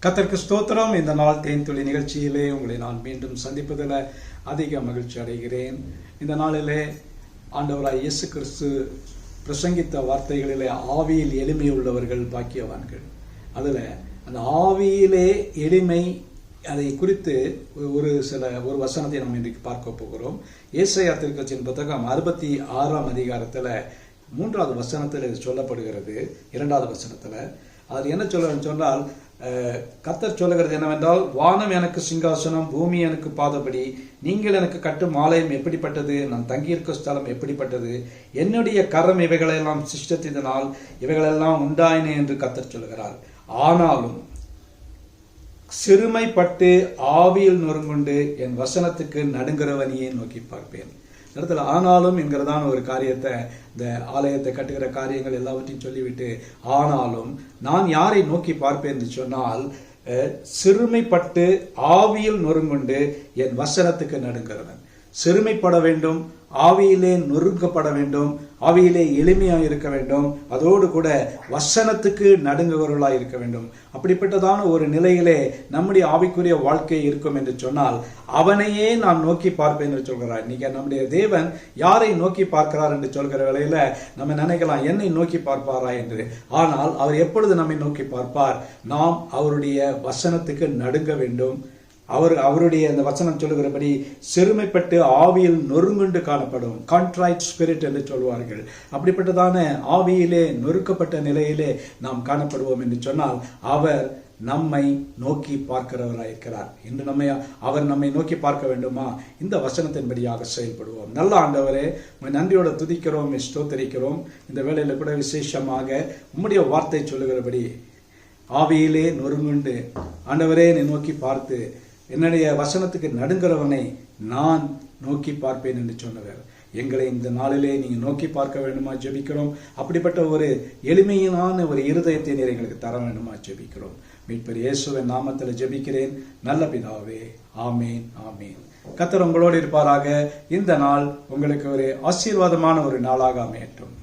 கர்த்தருக்கு ஸ்தோத்திரம். இந்த நாள் தேன்துளி நிகழ்ச்சியிலே உங்களை நான் மீண்டும் சந்திப்பதில் அதிக மகிழ்ச்சி அடைகிறேன். இந்த நாளிலே ஆண்டவராய் இயேசு கிறிஸ்து பிரசங்கித்த வார்த்தைகளிலே ஆவியில் எளிமை உள்ளவர்கள் பாக்கியவான்கள். அதில் அந்த ஆவியிலே எளிமை அதை குறித்து ஒரு வசனத்தை நாம் இன்றைக்கு பார்க்க போகிறோம். ஏசாயா தீர்க்கதரிசியின் புத்தகம் 66ஆம் அதிகாரத்தில் 3வது வசனத்தில் இது சொல்லப்படுகிறது. 2வது வசனத்தில் அது என்ன சொன்னால், கர்த்தர் சொல்லுகிறது என்னவென்றால், வானம் எனக்கு சிங்காசனம், பூமி எனக்கு பாதபடி, நீங்கள் எனக்கு கட்டும் ஆலயம் எப்படிப்பட்டது, நான் தங்கியிருக்கும் ஸ்தலம் எப்படிப்பட்டது, என்னுடைய கரம் இவைகளெல்லாம் சிருஷ்டித்ததினால் இவைகளெல்லாம் உண்டாயினே என்று கர்த்தர் சொல்லுகிறார். ஆனாலும் சிறுமைப்பட்டு ஆவியில் நொறுங்குண்டு என் வசனத்துக்கு நடுங்கிறவனையே நோக்கி பார்ப்பேன். இடத்துல ஆனாலும் என்கிறதான ஒரு காரியத்தை, இந்த ஆலயத்தை கட்டுகிற காரியங்கள் எல்லாவற்றையும் சொல்லிவிட்டு, ஆனாலும் நான் யாரை நோக்கி பார்ப்பேன் என்று சொன்னால், சிறுமைப்பட்டு ஆவியில் நொறுங்குண்டு என் வசனத்துக்கு நடுங்கிறவன். சிறுமைப்பட வேண்டும், ஆவியிலே நொறுங்கப்பட வேண்டும், ஆவியிலே எளிமையாக இருக்க வேண்டும், அதோடு கூட வசனத்துக்கு நடுங்குகிறவர்களாக இருக்க வேண்டும். அப்படிப்பட்டதான ஒரு நிலையிலே நம்முடைய ஆவிக்குரிய வாழ்க்கை இருக்கும் என்று சொன்னால், அவனையே நான் நோக்கி பார்ப்பேன் என்று சொல்கிறார். இன்னைக்கு நம்முடைய தேவன் யாரை நோக்கி பார்க்கிறார் என்று சொல்கிற வேளையில நம்ம நினைக்கலாம், என்னை நோக்கி பார்ப்பாரா என்று. ஆனால் அவர் எப்பொழுது நம்மை நோக்கி பார்ப்பார்? நாம் அவருடைய வசனத்துக்கு நடுங்க வேண்டும். அவருடைய அந்த வசனம் சொல்லுகிறபடி சிறுமைப்பட்டு ஆவியில் நொறுங்குண்டு காணப்படும், கான்ட்ரைட் ஸ்பிரிட் என்று சொல்வார்கள். அப்படிப்பட்டதான ஆவியிலே நொறுக்கப்பட்ட நிலையிலே நாம் காணப்படுவோம் என்று சொன்னால், அவர் நம்மை நோக்கி பார்க்கிறவராயிருக்கிறார். இன்று அவர் நம்மை நோக்கி பார்க்க வேண்டுமா? இந்த வசனத்தின்படியாக செயல்படுவோம். நல்ல ஆண்டவரே, நன்றியோட துதிக்கிறோம், ஸ்தோத்திரிக்கிறோம். இந்த வேளையில கூட விசேஷமாக உம்முடைய வார்த்தை சொல்லுகிறபடி ஆவியிலே நொறுங்குண்டு ஆண்டவரே என்னை நோக்கி பார்த்து என்னுடைய வசனத்துக்கு நடுங்கிறவனை நான் நோக்கி பார்ப்பேன் என்று சொன்னவர். எங்களை இந்த நாளிலே நீங்க நோக்கி பார்க்க வேண்டுமா ஜெபிக்கிறோம். அப்படிப்பட்ட ஒரு எளிமையான ஒரு இருதயத்தை நீர் எங்களுக்கு தர வேண்டுமா ஜெபிக்கிறோம். மீட்பர் இயேசுவின் நாமத்தில் ஜெபிக்கிறேன் நல்ல பிதாவே, ஆமேன் ஆமேன். கர்த்தர் உங்களோடு இருப்பாராக. இந்த நாள் உங்களுக்கு ஒரு ஆசீர்வாதமான ஒரு நாளாக அமையட்டும்.